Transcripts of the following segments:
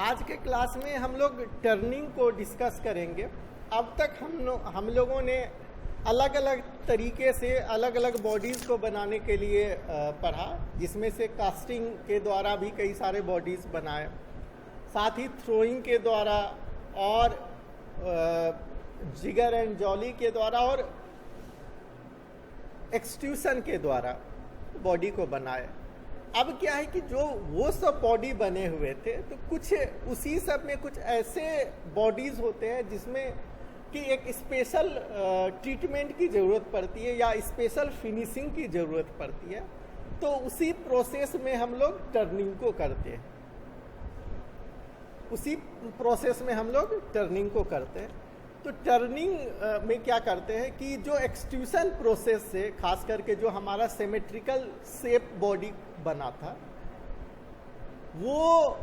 आज के क्लास में हम लोग टर्निंग को डिस्कस करेंगे। अब तक हम लोगों ने अलग अलग तरीके से अलग अलग बॉडीज़ को बनाने के लिए पढ़ा, जिसमें से कास्टिंग के द्वारा भी कई सारे बॉडीज़ बनाए, साथ ही थ्रोइंग के द्वारा और जिगर एंड जॉली के द्वारा और एक्सट्रूशन के द्वारा बॉडी को बनाए। अब क्या है कि जो वो सब बॉडी बने हुए थे, तो कुछ उसी सब में कुछ ऐसे बॉडीज़ होते हैं जिसमें कि एक स्पेशल ट्रीटमेंट की ज़रूरत पड़ती है या स्पेशल फिनिशिंग की ज़रूरत पड़ती है। तो उसी प्रोसेस में हम लोग टर्निंग को करते हैं, उसी प्रोसेस में हम लोग टर्निंग को करते हैं। तो टर्निंग में क्या करते हैं कि जो एक्सट्रूशन प्रोसेस से, खास करके जो हमारा सिमेट्रिकल शेप बॉडी बना था, वो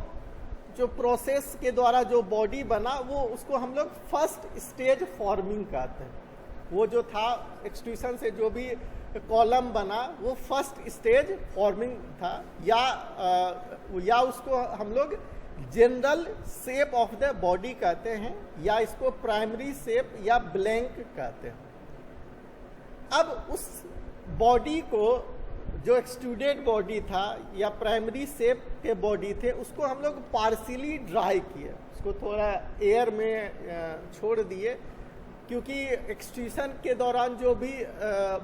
जो प्रोसेस के द्वारा जो बॉडी बना, वो उसको हम लोग फर्स्ट स्टेज फॉर्मिंग कहते हैं। वो जो था एक्सट्रूशन से जो भी कॉलम बना, वो फर्स्ट स्टेज फॉर्मिंग था, या उसको हम लोग general shape of the body कहते हैं, या इसको प्राइमरी शेप या ब्लैंक कहते हैं। अब उस बॉडी को, जो एक्सट्रूडेड बॉडी था या प्राइमरी शेप के बॉडी थे, उसको हम लोग पार्शियली ड्राई किए, उसको थोड़ा एयर में छोड़ दिए, क्योंकि एक्सट्रूशन के दौरान जो भी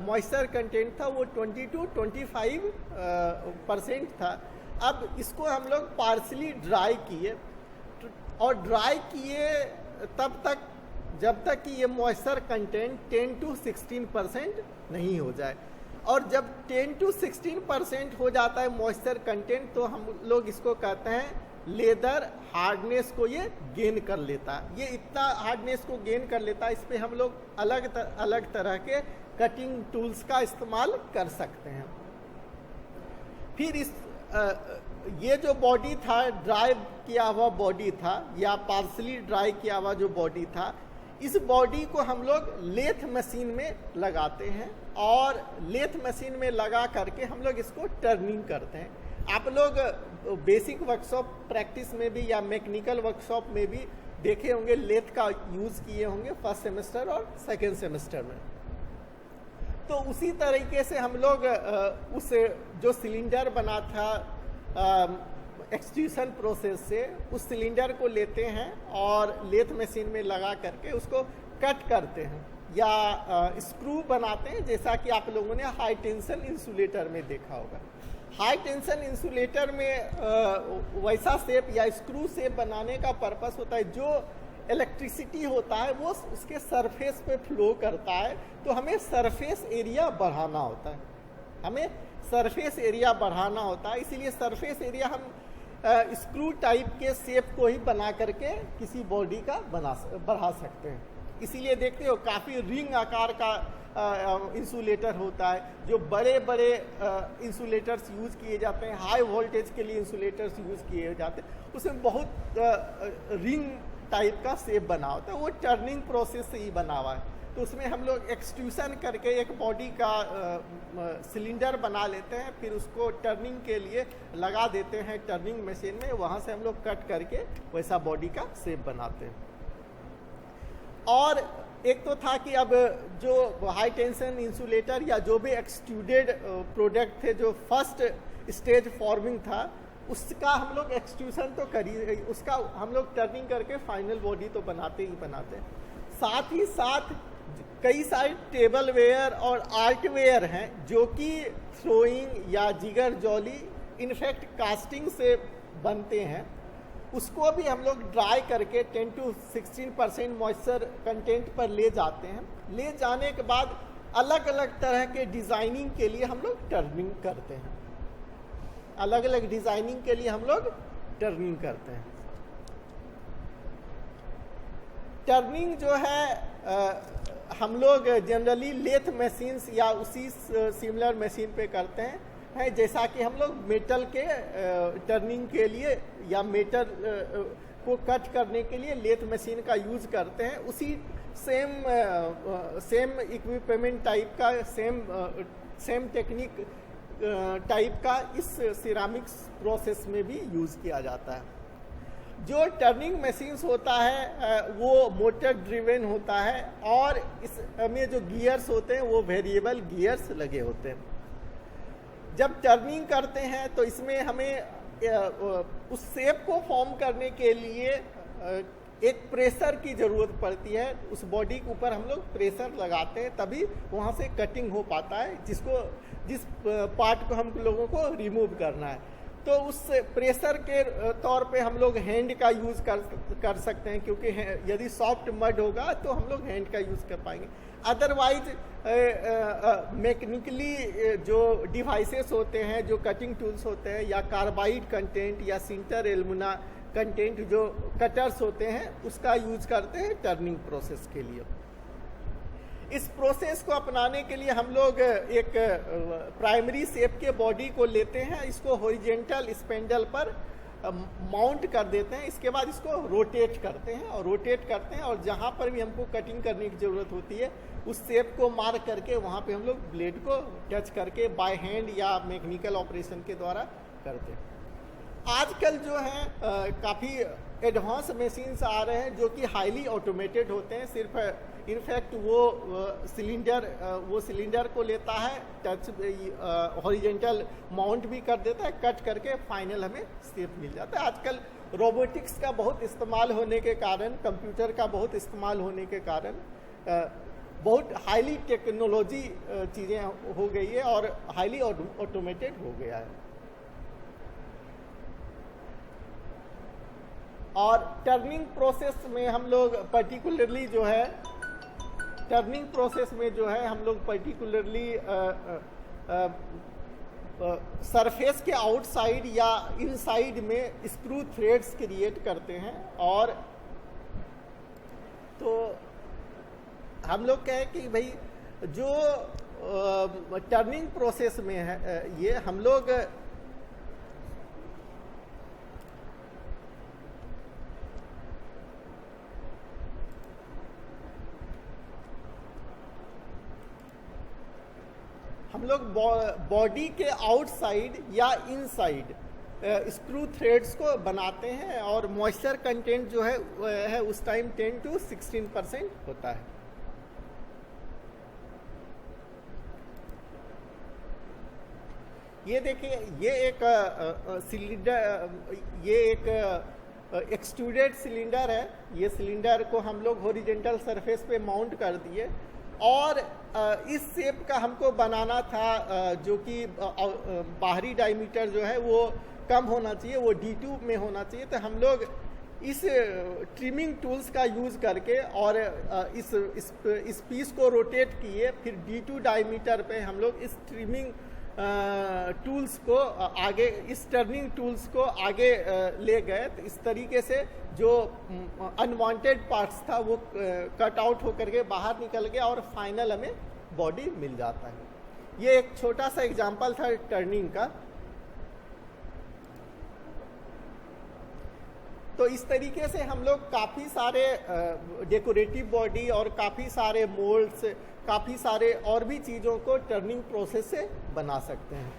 मॉइस्चर कंटेंट था वो 20 to 25% था। अब इसको हम लोग पार्शियली ड्राई किए, और ड्राई किए तब तक जब तक कि ये मॉइस्चर कंटेंट 10 to 16% नहीं हो जाए। और जब 10 to 16% हो जाता है मॉइस्चर कंटेंट, तो हम लोग इसको कहते हैं लेदर हार्डनेस को ये गेन कर लेता है। ये इतना हार्डनेस को गेन कर लेता है, इस पर हम लोग अलग तरह के कटिंग टूल्स का इस्तेमाल कर सकते हैं। फिर ये जो बॉडी था, ड्राई किया हुआ बॉडी था या पार्शियली ड्राई किया हुआ जो बॉडी था, इस बॉडी को हम लोग लेथ मशीन में लगाते हैं, और लेथ मशीन में लगा करके हम लोग इसको टर्निंग करते हैं। आप लोग बेसिक वर्कशॉप प्रैक्टिस में भी या मैकेनिकल वर्कशॉप में भी देखे होंगे, लेथ का यूज़ किए होंगे फर्स्ट सेमेस्टर और सेकेंड सेमेस्टर में। तो उसी तरीके से हम लोग उस जो सिलेंडर बना था एक्सट्रूशन प्रोसेस से, उस सिलेंडर को लेते हैं और लेथ मशीन में लगा करके उसको कट करते हैं, या स्क्रू बनाते हैं, जैसा कि आप लोगों ने हाई टेंशन इंसुलेटर में देखा होगा। हाई टेंशन इंसुलेटर में वैसा शेप या स्क्रू शेप बनाने का पर्पस होता है, जो इलेक्ट्रिसिटी होता है वो उसके सरफेस पे फ्लो करता है, तो हमें सरफेस एरिया बढ़ाना होता है, हमें सरफेस एरिया बढ़ाना होता है। इसीलिए सरफेस एरिया हम स्क्रू टाइप के शेप को ही बना करके किसी बॉडी का बढ़ा सकते हैं। इसीलिए देखते हो काफ़ी रिंग आकार का इंसुलेटर होता है, जो बड़े बड़े इंसुलेटर्स यूज़ किए जाते हैं, हाई वोल्टेज के लिए इंसुलेटर्स यूज़ किए जाते हैं, उसमें बहुत रिंग टाइप का शेप बना होता है, वो टर्निंग प्रोसेस से ही बना हुआ है। तो उसमें हम लोग एक्सट्रूशन करके एक बॉडी का सिलेंडर बना लेते हैं, फिर उसको टर्निंग के लिए लगा देते हैं टर्निंग मशीन में, वहाँ से हम लोग कट करके वैसा बॉडी का शेप बनाते हैं। और एक तो था कि अब जो हाई टेंशन इंसुलेटर या जो भी एक्सट्रूडेड प्रोडक्ट थे, जो फर्स्ट स्टेज फॉर्मिंग था, उसका हम लोग एक्सट्रूशन तो करी, उसका हम लोग टर्निंग करके फाइनल बॉडी तो बनाते ही बनाते हैं। साथ ही साथ कई सारे टेबल वेयर और आर्ट वेयर हैं जो कि थ्रोइंग या जिगर जॉली, इनफैक्ट कास्टिंग से बनते हैं। उसको भी हम लोग ड्राई करके 10 to 16% मॉइस्चर कंटेंट पर ले जाते हैं। ले जाने के बाद अलग अलग तरह के डिज़ाइनिंग के लिए हम लोग टर्निंग करते हैं, अलग अलग डिज़ाइनिंग के लिए हम लोग टर्निंग करते हैं। टर्निंग जो है हम लोग जनरली लेथ मशीन्स या उसी सिमिलर मशीन पे करते हैं, जैसा कि हम लोग मेटल के टर्निंग के लिए या मेटल को कट करने के लिए लेथ मशीन का यूज़ करते हैं। उसी सेम इक्विपमेंट टाइप का, सेम टेक्निक टाइप का इस सिरामिक्स प्रोसेस में भी यूज़ किया जाता है। जो टर्निंग मशीन्स होता है वो मोटर ड्रिवन होता है और इसमें जो गियर्स होते हैं वो वेरिएबल गियर्स लगे होते हैं। जब टर्निंग करते हैं तो इसमें हमें उस शेप को फॉर्म करने के लिए एक प्रेशर की ज़रूरत पड़ती है। उस बॉडी के ऊपर हम लोग प्रेशर लगाते हैं तभी वहाँ से कटिंग हो पाता है, जिस पार्ट को हम लोगों को रिमूव करना है। तो उस प्रेशर के तौर पे हम लोग हैंड का यूज़ कर सकते हैं, क्योंकि यदि सॉफ्ट मड होगा तो हम लोग हैंड का यूज़ कर पाएंगे। अदरवाइज मैकेनिकली जो डिवाइसेस होते हैं, जो कटिंग टूल्स होते हैं, या कार्बाइड कंटेंट या सिंटर एल्युमिना कंटेंट जो कटर्स होते हैं, उसका यूज करते हैं टर्निंग प्रोसेस के लिए। इस प्रोसेस को अपनाने के लिए हम लोग एक प्राइमरी शेप के बॉडी को लेते हैं, इसको हॉरिजेंटल स्पेंडल पर माउंट कर देते हैं। इसके बाद इसको रोटेट करते हैं और जहाँ पर भी हमको कटिंग करने की ज़रूरत होती है उस शेप को मार्क करके वहाँ पे हम लोग ब्लेड को टच करके बाय हैंड या मैकेनिकल ऑपरेशन के द्वारा करते हैं। आजकल जो है काफ़ी एडवांस मशीन्स आ रहे हैं जो कि हाईली ऑटोमेटेड होते हैं। सिर्फ इनफैक्ट वो सिलेंडर को लेता है, टच हॉरिजेंटल माउंट भी कर देता है, कट करके फाइनल हमें शेप मिल जाता है। आजकल रोबोटिक्स का बहुत इस्तेमाल होने के कारण, कंप्यूटर का बहुत इस्तेमाल होने के कारण बहुत हाईली टेक्नोलॉजी चीज़ें हो गई है और हाईली ऑटोमेटेड हो गया है। और टर्निंग प्रोसेस में हम लोग पर्टिकुलरली जो है हम लोग पर्टिकुलरली सरफेस के आउटसाइड या इनसाइड में स्क्रू थ्रेड्स क्रिएट करते हैं। और तो हम लोग कहें कि भाई जो टर्निंग प्रोसेस में है ये हम लोग बॉडी के आउटसाइड या इनसाइड स्क्रू थ्रेड्स को बनाते हैं और मॉइस्चर कंटेंट जो है उस टाइम 10 to 16% होता है। ये देखिए, ये एक सिलेंडर, ये एक एक्सट्रूडेड सिलेंडर है। ये सिलेंडर को हम लोग हॉरिजेंटल सरफेस पे माउंट कर दिए और इस शेप का हमको बनाना था जो कि बाहरी डायमीटर जो है वो कम होना चाहिए, वो D2 में होना चाहिए। तो हम लोग इस ट्रिमिंग टूल्स का यूज़ करके और इस पीस को रोटेट किए, फिर D2 डायमीटर पे हम लोग इस ट्रिमिंग टूल्स को आगे, इस टर्निंग टूल्स को आगे ले गए। तो इस तरीके से जो अनवांटेड पार्ट्स था वो कट आउट होकर के बाहर निकल गया और फाइनल हमें बॉडी मिल जाता है। ये एक छोटा सा एग्जांपल था टर्निंग का। तो इस तरीके से हम लोग काफ़ी सारे डेकोरेटिव बॉडी और काफ़ी सारे मोल्ड्स, काफ़ी सारे और भी चीज़ों को टर्निंग प्रोसेस से बना सकते हैं।